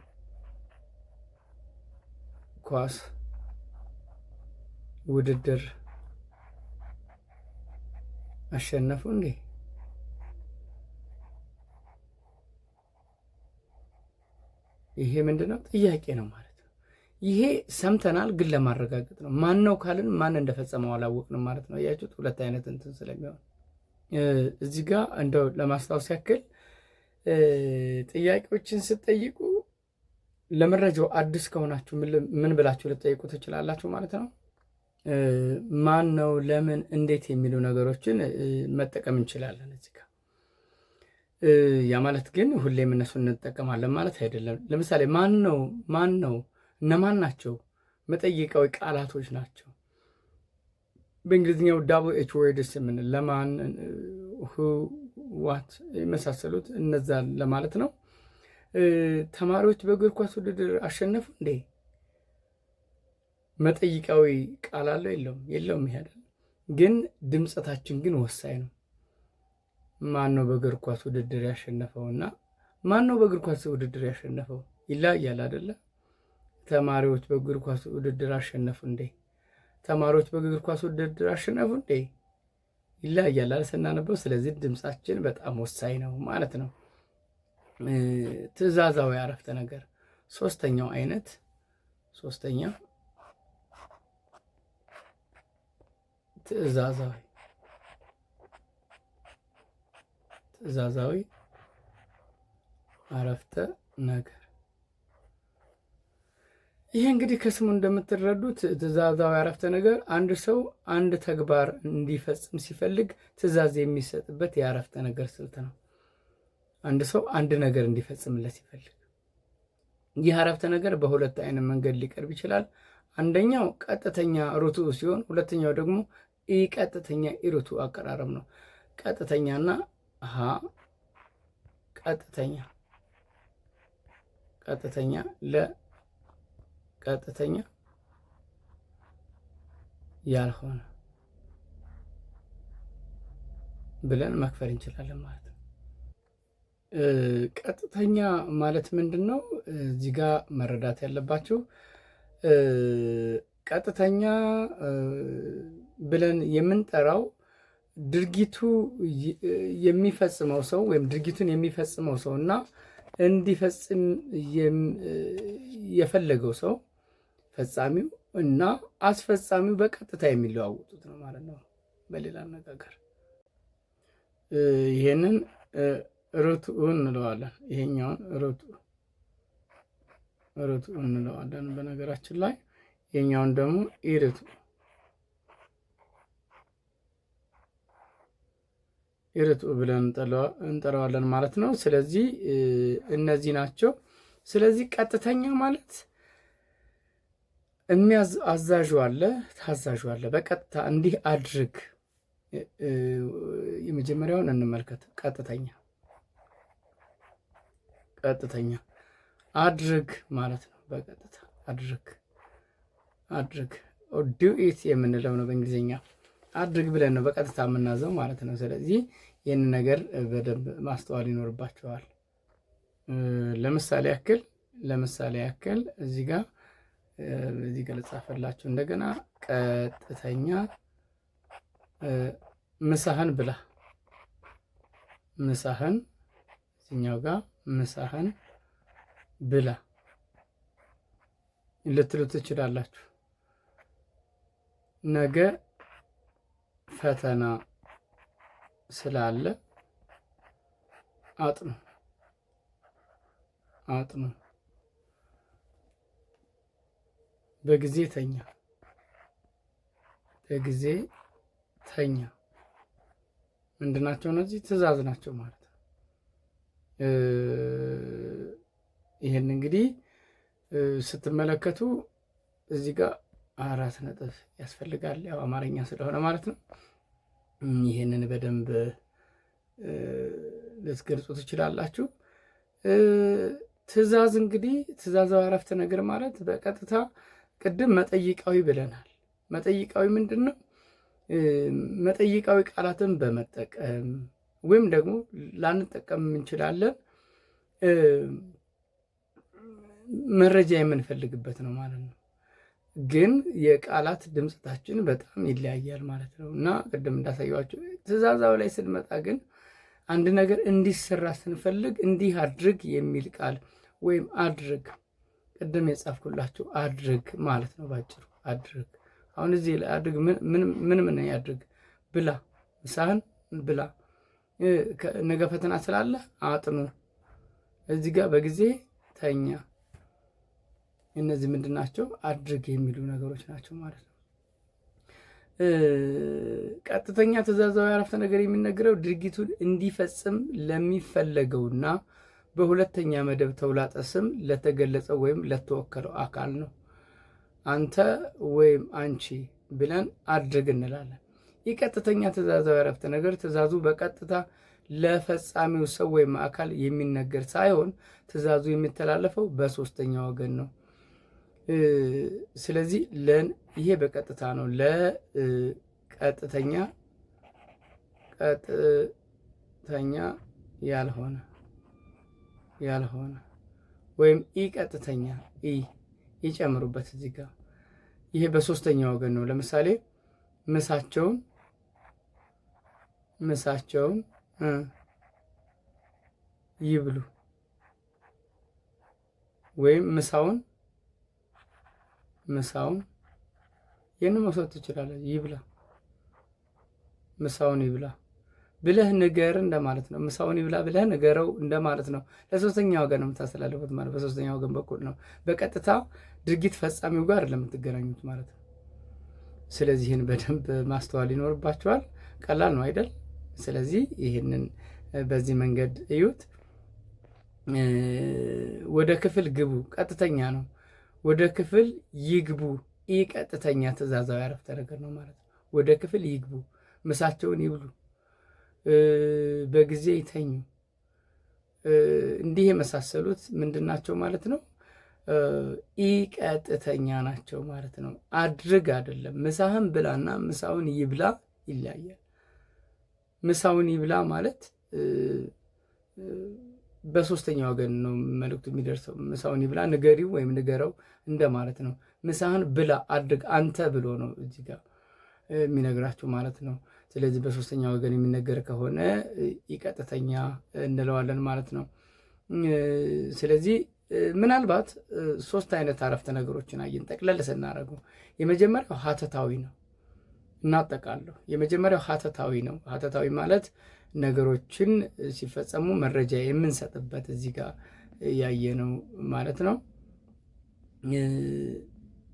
Speaker 1: ኳስ ውድድር አሸነፉ እንዴ? ይሄ ምንድነው? ጥያቄ ነው ማለት ነው። ይሄ ሰምተናል፣ ግን ለማረጋገጥ ነው። ማን ነው ካልን ማን እንደፈጸመው አላወቅንም ማለት ነው። ያያችሁት? ሁለት አይነት እንትን ስለሚሆን እዚህ ጋር እንደው ለማስታወስ ያክል ጥያቄዎችን ስትጠይቁ ለመረጃው አዲስ ከሆናችሁ ምን ብላችሁ ልትጠይቁ ትችላላችሁ ማለት ነው። ማን ነው፣ ለምን፣ እንዴት የሚሉ ነገሮችን መጠቀም እንችላለን እዚህ ጋር። ያ ማለት ግን ሁሌም እነሱን እንጠቀማለን ማለት አይደለም። ለምሳሌ ማን ነው፣ እነማን ናቸው መጠይቃዊ ቃላቶች ናቸው። በእንግሊዝኛው ዳብል ኤች ወርድስ የምንል ለማን፣ ሁ፣ ዋት የመሳሰሉት እነዛ ለማለት ነው። ተማሪዎች በእግር ኳስ ውድድር አሸነፉ እንዴ? መጠይቃዊ ቃል አለው የለውም? ይሄ አይደል? ግን ድምፀታችን ግን ወሳኝ ነው። ማን ነው በእግር ኳስ ውድድር ያሸነፈውና ማን ነው በእግር ኳስ ውድድር ያሸነፈው ይለያያል አይደለ? ተማሪዎች በእግር ኳስ ውድድር አሸነፉ እንዴ? ተማሪዎች በእግር ኳስ ውድድር አሸነፉ እንዴ? ይለያያል አይደል ስናነበው። ስለዚህ ድምፃችን በጣም ወሳኝ ነው ማለት ነው። ትዕዛዛዊ አረፍተ ነገር ሶስተኛ ትዕዛዛዊ አረፍተ ነገር። ይሄ እንግዲህ ከስሙ እንደምትረዱት ትዕዛዛዊ አረፍተ ነገር አንድ ሰው አንድ ተግባር እንዲፈጽም ሲፈልግ ትዕዛዝ የሚሰጥበት የአረፍተ ነገር ስልት ነው። አንድ ሰው አንድ ነገር እንዲፈጽምለት ሲፈልግ ይህ አረፍተ ነገር በሁለት አይነት መንገድ ሊቀርብ ይችላል። አንደኛው ቀጥተኛ ርቱዕ ሲሆን፣ ሁለተኛው ደግሞ ቀጥተኛ ኢርቱዕ አቀራረብ ነው። ቀጥተኛና ቀጥተኛ ለቀጥተኛ ያልሆነ ብለን መክፈል እንችላለን ማለት ነው። ቀጥተኛ ማለት ምንድን ነው? እዚህ ጋር መረዳት ያለባችሁ ቀጥተኛ ብለን የምንጠራው ድርጊቱ የሚፈጽመው ሰው ወይም ድርጊቱን የሚፈጽመው ሰው እና እንዲፈጽም የፈለገው ሰው ፈጻሚው እና አስፈጻሚው በቀጥታ የሚለዋወጡት ነው ማለት ነው። በሌላ አነጋገር ይሄንን ርቱዕ እንለዋለን። ይሄኛውን ርቱዕ እንለዋለን። በነገራችን ላይ ይሄኛውን ደግሞ ኢርቱዕ ርቱዕ ብለን እንጠራዋለን ማለት ነው። ስለዚህ እነዚህ ናቸው። ስለዚህ ቀጥተኛ ማለት አዛዡ አለ፣ ታዛዡ አለ። በቀጥታ እንዲህ አድርግ። የመጀመሪያውን እንመልከት። ቀጥተኛ አድርግ ማለት ነው። በቀጥታ አድርግ ዱ ኢት የምንለው ነው በእንግሊዝኛ። አድርግ ብለን ነው በቀጥታ የምናዘው ማለት ነው። ስለዚህ ይህን ነገር በደንብ ማስተዋል ይኖርባቸዋል። ለምሳሌ ያክል እዚህ ጋር ልጻፈላችሁ እንደገና። ቀጥተኛ ምሳህን ብላ፣ እዚኛው ጋር ምሳህን ብላ ልትሉ ትችላላችሁ። ነገ ፈተና ስላለ አጥኑ። በጊዜ ተኛ። ምንድናቸው እነዚህ? ትዕዛዝ ናቸው ማለት ነው። ይህን እንግዲህ ስትመለከቱ እዚህ ጋር 4 ነጥብ ያስፈልጋል። ያው አማርኛ ስለሆነ ማለት ነው። ይህንን በደንብ ልትገልጹ ትችላላችሁ። ትዕዛዝ እንግዲህ ትዕዛዛዊ አረፍተ ነገር ማለት በቀጥታ ቅድም መጠይቃዊ ብለናል። መጠይቃዊ ምንድን ነው? መጠይቃዊ ቃላትን በመጠቀም ወይም ደግሞ ላንጠቀም እንችላለን። መረጃ የምንፈልግበት ነው ማለት ነው። ግን የቃላት ድምፀታችን በጣም ይለያያል ማለት ነው። እና ቅድም እንዳሳየኋቸው ትዕዛዛዊ ላይ ስንመጣ ግን አንድ ነገር እንዲሰራ ስንፈልግ እንዲህ አድርግ የሚል ቃል ወይም አድርግ፣ ቅድም የጻፍኩላችሁ አድርግ ማለት ነው ባጭሩ። አድርግ አሁን እዚህ ላይ አድርግ ምን ያድርግ? ብላ፣ ምሳህን ብላ፣ ነገ ፈተና ስላለ አጥኑ፣ እዚህ ጋር በጊዜ ተኛ። እነዚህ ምንድን ናቸው? አድርግ የሚሉ ነገሮች ናቸው ማለት ነው። ቀጥተኛ ትዕዛዛዊ አረፍተ ነገር የሚነገረው ድርጊቱን እንዲፈጽም ለሚፈለገውና በሁለተኛ መደብ ተውላጠ ስም ለተገለጸው ወይም ለተወከለው አካል ነው። አንተ ወይም አንቺ ብለን አድርግ እንላለን። ይህ ቀጥተኛ ትዕዛዛዊ አረፍተ ነገር ትዕዛዙ በቀጥታ ለፈጻሚው ሰው ወይም አካል የሚነገር ሳይሆን ትዕዛዙ የሚተላለፈው በሶስተኛ ወገን ነው። ስለዚህ ይሄ በቀጥታ ነው። ለቀጥተኛ ያልሆነ ወይም ኢ ቀጥተኛ ይጨምሩበት እዚህ ጋር። ይሄ በሶስተኛ ወገን ነው። ለምሳሌ ምሳቸውን ይብሉ ወይም ምሳውን ይህን መውሰድ ትችላለህ። ይብላ፣ ምሳውን ይብላ ብለህ ንገር እንደማለት ነው። ምሳውን ይብላ ብለህ ንገረው እንደማለት ነው። ለሶስተኛ ወገን ነው የምታስተላልፉት ማለት በሶስተኛ ወገን በኩል ነው። በቀጥታ ድርጊት ፈጻሚው ጋር ለምትገናኙት ማለት ነው። ስለዚህ ይህን በደንብ ማስተዋል ይኖርባቸዋል። ቀላል ነው አይደል? ስለዚህ ይህንን በዚህ መንገድ እዩት። ወደ ክፍል ግቡ፣ ቀጥተኛ ነው። ወደ ክፍል ይግቡ፣ ይህ ቀጥተኛ ትዕዛዛዊ አረፍተ ነገር ነው ማለት ነው። ወደ ክፍል ይግቡ፣ ምሳቸውን ይብሉ፣ በጊዜ ይተኙ፣ እንዲህ የመሳሰሉት ምንድን ናቸው ማለት ነው? ኢ ቀጥተኛ ናቸው ማለት ነው። አድርግ አይደለም። ምሳህን ብላና ምሳውን ይብላ ይለያያል። ምሳውን ይብላ ማለት በሶስተኛ ወገን ነው መልእክቱ የሚደርሰው። ምሳውን ይብላ ንገሪው ወይም ንገረው እንደማለት ነው። ምሳህን ብላ አድርግ አንተ ብሎ ነው እዚህ ጋር የሚነግራችሁ ማለት ነው። ስለዚህ በሶስተኛ ወገን የሚነገር ከሆነ ቀጥተኛ እንለዋለን ማለት ነው። ስለዚህ ምናልባት 3 አይነት አረፍተ ነገሮችን አየን ጠቅለል ስናደርገው። የመጀመሪያው ሀተታዊ ነው። እናጠቃለሁ። የመጀመሪያው ሀተታዊ ነው። ሀተታዊ ማለት ነገሮችን ሲፈጸሙ መረጃ የምንሰጥበት እዚህ ጋር ያየነው ማለት ነው።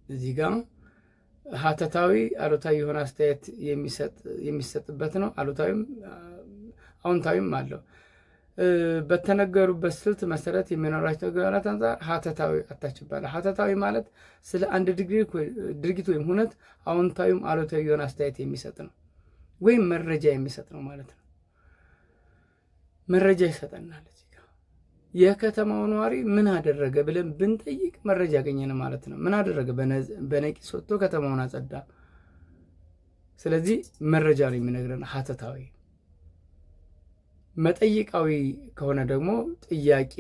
Speaker 1: እዚህ ጋር ሀተታዊ አሉታዊ የሆነ አስተያየት የሚሰጥበት ነው። አዎንታዊም አለው። በተነገሩበት ስልት መሰረት የሚኖራቸው ተግባራት አንጻር ሀተታዊ አታች ይባላል። ሀተታዊ ማለት ስለ አንድ ድርጊት ወይም ሁነት አዎንታዊም አሉታዊ የሆነ አስተያየት የሚሰጥ ነው፣ ወይም መረጃ የሚሰጥ ነው ማለት ነው። መረጃ ይሰጠናል። እዚህ ጋር የከተማው ነዋሪ ምን አደረገ ብለን ብንጠይቅ መረጃ ያገኘን ማለት ነው። ምን አደረገ? በነቂስ ወጥቶ ከተማውን አጸዳ። ስለዚህ መረጃ ነው የሚነግረን ሀተታዊ። መጠይቃዊ ከሆነ ደግሞ ጥያቄ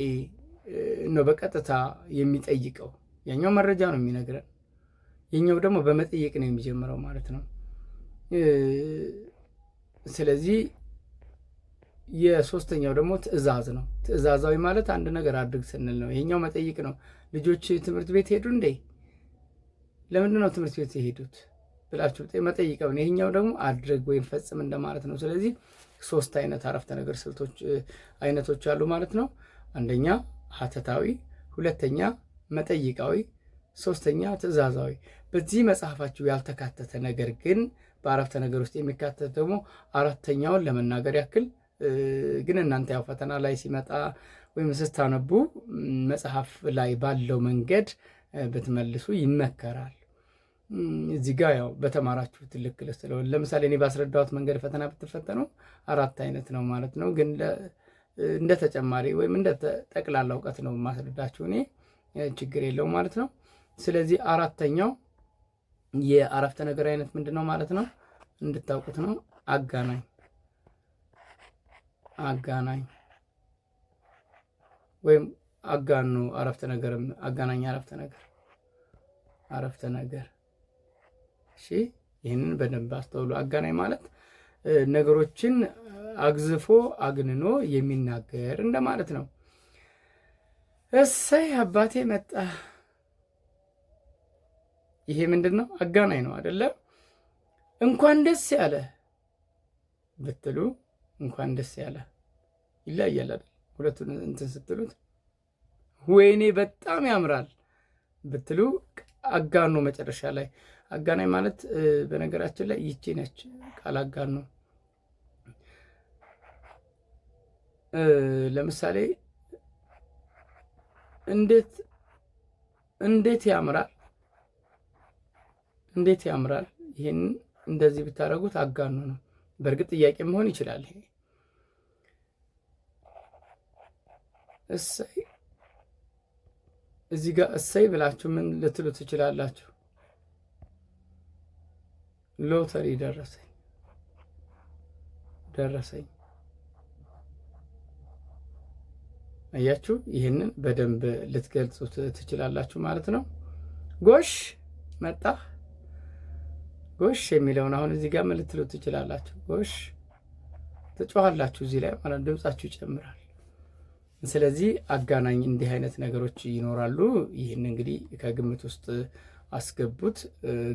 Speaker 1: ነው በቀጥታ የሚጠይቀው። ያኛው መረጃ ነው የሚነግረን፣ የኛው ደግሞ በመጠየቅ ነው የሚጀምረው ማለት ነው። ስለዚህ የሶስተኛው ደግሞ ትዕዛዝ ነው። ትዕዛዛዊ ማለት አንድ ነገር አድርግ ስንል ነው። ይሄኛው መጠይቅ ነው። ልጆች ትምህርት ቤት ሄዱ እንዴ? ለምንድን ነው ትምህርት ቤት የሄዱት ብላችሁ መጠይቀው ነው። ይሄኛው ደግሞ አድርግ ወይም ፈጽም እንደማለት ነው። ስለዚህ ሶስት አይነት አረፍተ ነገር ስልቶች አይነቶች አሉ ማለት ነው። አንደኛ ሀተታዊ፣ ሁለተኛ መጠይቃዊ፣ ሶስተኛ ትዕዛዛዊ። በዚህ መጽሐፋችሁ ያልተካተተ ነገር ግን በአረፍተ ነገር ውስጥ የሚካተት ደግሞ አራተኛውን ለመናገር ያክል ግን እናንተ ያው ፈተና ላይ ሲመጣ ወይም ስታነቡ መጽሐፍ ላይ ባለው መንገድ ብትመልሱ ይመከራል። እዚህ ጋር ያው በተማራችሁት ልክ ስለሆነ ለምሳሌ እኔ ባስረዳሁት መንገድ ፈተና ብትፈተኑ አራት አይነት ነው ማለት ነው። ግን እንደ ተጨማሪ ወይም እንደ ጠቅላላ እውቀት ነው ማስረዳችሁ እኔ፣ ችግር የለውም ማለት ነው። ስለዚህ አራተኛው የአረፍተ ነገር አይነት ምንድን ነው ማለት ነው? እንድታውቁት ነው። አጋናኝ ወይም አጋኑ አረፍተ ነገርም አጋናኝ አረፍተ ነገር። እሺ ይህንን በደንብ አስተውሉ። አጋናኝ ማለት ነገሮችን አግዝፎ አግንኖ የሚናገር እንደማለት ነው። እሰይ አባቴ መጣ። ይሄ ምንድን ነው? አጋናኝ ነው አይደለም? እንኳን ደስ ያለ ብትሉ እንኳን ደስ ያለ ይለያያል አይደል? ሁለቱን እንትን ስትሉት ወይኔ በጣም ያምራል ብትሉ አጋኖ መጨረሻ ላይ። አጋናኝ ማለት በነገራችን ላይ ይቺ ነች ቃል አጋኖ። ለምሳሌ እንዴት ያምራል ይሄን እንደዚህ ብታደርጉት አጋኖ ነው። በእርግጥ ጥያቄ መሆን ይችላል። ይሄ እሰይ እዚህ ጋር እሰይ ብላችሁ ምን ልትሉ ትችላላችሁ? ሎተሪ ደረሰኝ። አያችሁ፣ ይህንን በደንብ ልትገልጹት ትችላላችሁ ማለት ነው። ጎሽ መጣህ፣ ጎሽ የሚለውን አሁን እዚህ ጋር ምን ልትሉ ትችላላችሁ? ጎሽ ትጮኻላችሁ፣ እዚህ ላይ ማለት ድምጻችሁ ይጨምራል። ስለዚህ አጋናኝ እንዲህ አይነት ነገሮች ይኖራሉ። ይህን እንግዲህ ከግምት ውስጥ አስገቡት።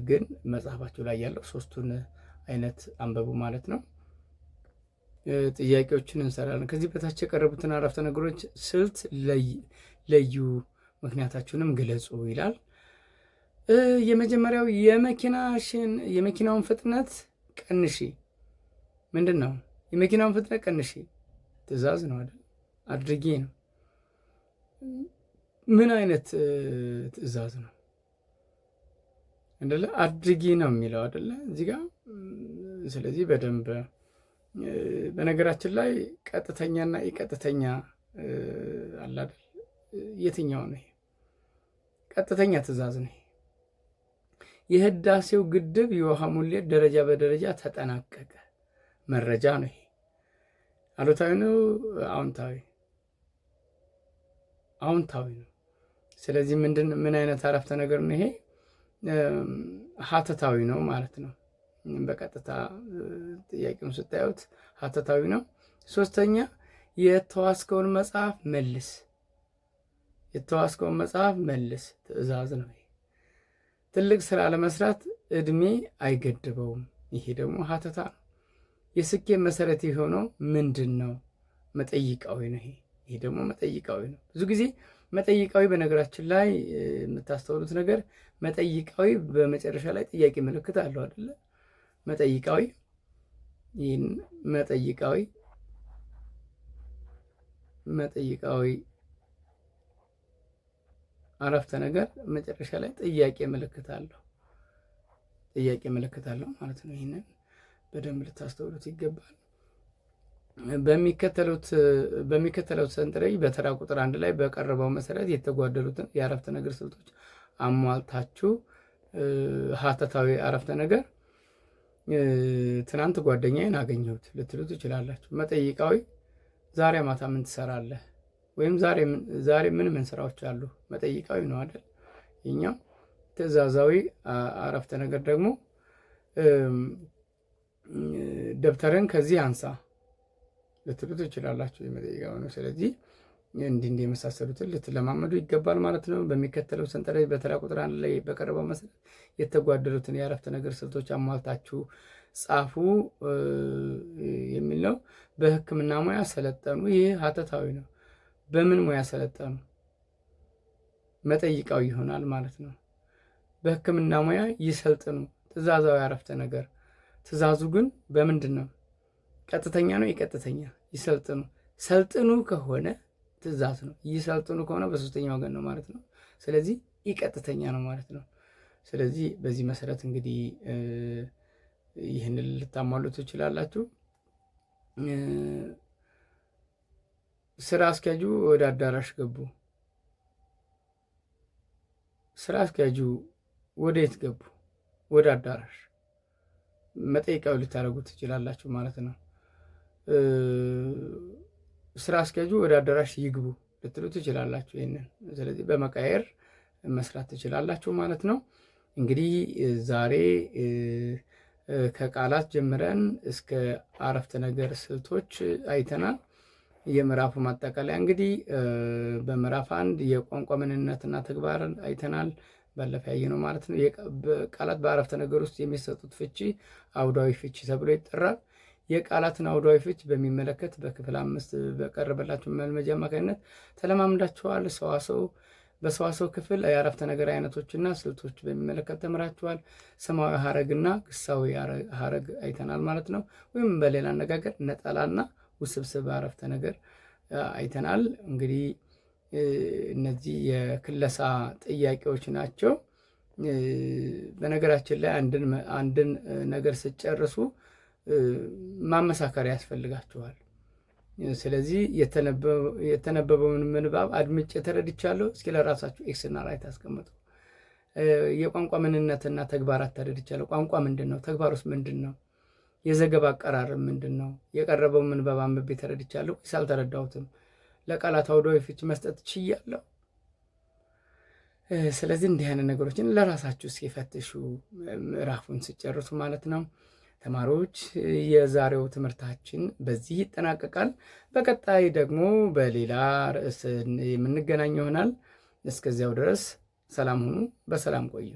Speaker 1: ግን መጽሐፋችሁ ላይ ያለው ሶስቱን አይነት አንበቡ ማለት ነው። ጥያቄዎችን እንሰራለን። ከዚህ በታች የቀረቡትን አረፍተ ነገሮች ስልት ለዩ፣ ምክንያታችሁንም ግለጹ ይላል። የመጀመሪያው የመኪናውን ፍጥነት ቀንሺ። ምንድን ነው? የመኪናውን ፍጥነት ቀንሺ ትዕዛዝ ነው አይደል? አድርጌ ነው። ምን አይነት ትዕዛዝ ነው አይደለ? አድርጌ ነው የሚለው አይደለ እዚህ ጋር። ስለዚህ በደንብ በነገራችን ላይ ቀጥተኛና የቀጥተኛ አለ አይደል? የትኛው ነው? ቀጥተኛ ትዕዛዝ ነው። የህዳሴው ግድብ የውሃ ሙሌት ደረጃ በደረጃ ተጠናቀቀ መረጃ ነው። አሉታዊ ነው አዎንታዊ ነው። ስለዚህ ምን አይነት አረፍተ ነገር ነው ይሄ? ሀተታዊ ነው ማለት ነው። በቀጥታ ጥያቄውን ስታዩት ሀተታዊ ነው። ሶስተኛ የተዋስከውን መጽሐፍ መልስ ትዕዛዝ ነው። ትልቅ ስራ ለመስራት እድሜ አይገድበውም። ይሄ ደግሞ ሀተታ ነው። የስኬት መሰረት የሆነው ምንድን ነው? መጠይቃዊ ነው። ይሄ ደግሞ መጠይቃዊ ነው። ብዙ ጊዜ መጠይቃዊ በነገራችን ላይ የምታስተውሉት ነገር መጠይቃዊ በመጨረሻ ላይ ጥያቄ ምልክት አለው አይደለ? መጠይቃዊ መጠይቃዊ አረፍተ ነገር መጨረሻ ላይ ጥያቄ ምልክት አለው ማለት ነው። ይህንን በደንብ ልታስተውሉት ይገባል። በሚከተሉት ሰንጠረዥ በተራ ቁጥር 1 ላይ በቀረበው መሰረት የተጓደሉትን የአረፍተ ነገር ስልቶች አሟልታችሁ ሀተታዊ አረፍተ ነገር ትናንት ጓደኛዬን አገኘሁት ልትሉ ትችላላችሁ። መጠይቃዊ ዛሬ ማታ ምን ትሰራለህ? ወይም ዛሬ ምን ስራዎች አሉ? መጠይቃዊ ነው አይደል? ይኛው ትዕዛዛዊ አረፍተ ነገር ደግሞ ደብተርን ከዚህ አንሳ ልትሉ ትችላላችሁ። የመጠይቃዊ ነው። ስለዚህ እንዲህ የመሳሰሉትን ልትለማመዱ ይገባል ማለት ነው። በሚከተለው ሰንጠረዥ በተራ ቁጥር 1 ላይ በቀረበው መሰረት የተጓደሉትን የአረፍተ ነገር ስልቶች አሟልታችሁ ጻፉ የሚል ነው። በሕክምና ሙያ ሰለጠኑ። ይህ ሀተታዊ ነው። በምን ሙያ ሰለጠኑ? መጠይቃዊ ይሆናል ማለት ነው። በሕክምና ሙያ ይሰልጥኑ። ትዕዛዛዊ አረፍተ ነገር። ትዕዛዙ ግን በምንድን ነው? ቀጥተኛ ነው? የቀጥተኛ ይሰልጥኑ። ሰልጥኑ ከሆነ ትዕዛዝ ነው። ይሰልጥኑ ከሆነ በሶስተኛ ወገን ነው ማለት ነው። ስለዚህ ይቀጥተኛ ነው ማለት ነው። ስለዚህ በዚህ መሰረት እንግዲህ ይህንን ልታሟሉ ትችላላችሁ። ስራ አስኪያጁ ወደ አዳራሽ ገቡ። ስራ አስኪያጁ ወደ የት ገቡ? ወደ አዳራሽ። መጠይቃዊ ልታደርጉ ትችላላችሁ ማለት ነው። ስራ አስኪያጁ ወደ አዳራሽ ይግቡ ልትሉ ትችላላችሁ ይሄንን። ስለዚህ በመቃየር መስራት ትችላላችሁ ማለት ነው። እንግዲህ ዛሬ ከቃላት ጀምረን እስከ አረፍተ ነገር ስልቶች አይተናል። የምዕራፉ ማጠቃለያ እንግዲህ በምዕራፍ 1 የቋንቋ ምንነትና ተግባርን አይተናል። ባለፈ ያየነው ማለት ነው። ቃላት በአረፍተ ነገር ውስጥ የሚሰጡት ፍቺ አውዳዊ ፍቺ ተብሎ ይጠራል። የቃላትን አውዳዊ ፍቺ በሚመለከት በክፍል 5 በቀረበላችሁ መልመጃ አማካኝነት ተለማምዳችኋል። በሰዋሰው ክፍል የአረፍተ ነገር አይነቶችና ስልቶች በሚመለከት ተምራችኋል። ሰማያዊ ሀረግና ግሳዊ ሀረግ አይተናል ማለት ነው። ወይም በሌላ አነጋገር ነጠላና ውስብስብ አረፍተ ነገር አይተናል። እንግዲህ እነዚህ የክለሳ ጥያቄዎች ናቸው። በነገራችን ላይ አንድን ነገር ስጨርሱ ማመሳከሪያ ያስፈልጋችኋል። ስለዚህ የተነበበውን ምንባብ አድምጬ ተረድቻለሁ። እስኪ ለራሳችሁ ኤክስ እና ራይት አስቀምጡ። የቋንቋ ምንነትና ተግባራት ተረድቻለሁ። ቋንቋ ምንድን ነው? ተግባሩስ ምንድን ነው? የዘገባ አቀራረብ ምንድን ነው? የቀረበው ምንባብ አንብቤ ተረድቻለሁ ወይስ አልተረዳሁትም? ለቃላት አውዳዊ ፍቺ መስጠት ችያለሁ? ስለዚህ እንዲህ አይነት ነገሮችን ለራሳችሁ እስኪ ፈትሹ፣ ምዕራፉን ስጨርሱ ማለት ነው። ተማሪዎች የዛሬው ትምህርታችን በዚህ ይጠናቀቃል። በቀጣይ ደግሞ በሌላ ርዕስ የምንገናኝ ይሆናል። እስከዚያው ድረስ ሰላም ሁኑ፣ በሰላም ቆዩ።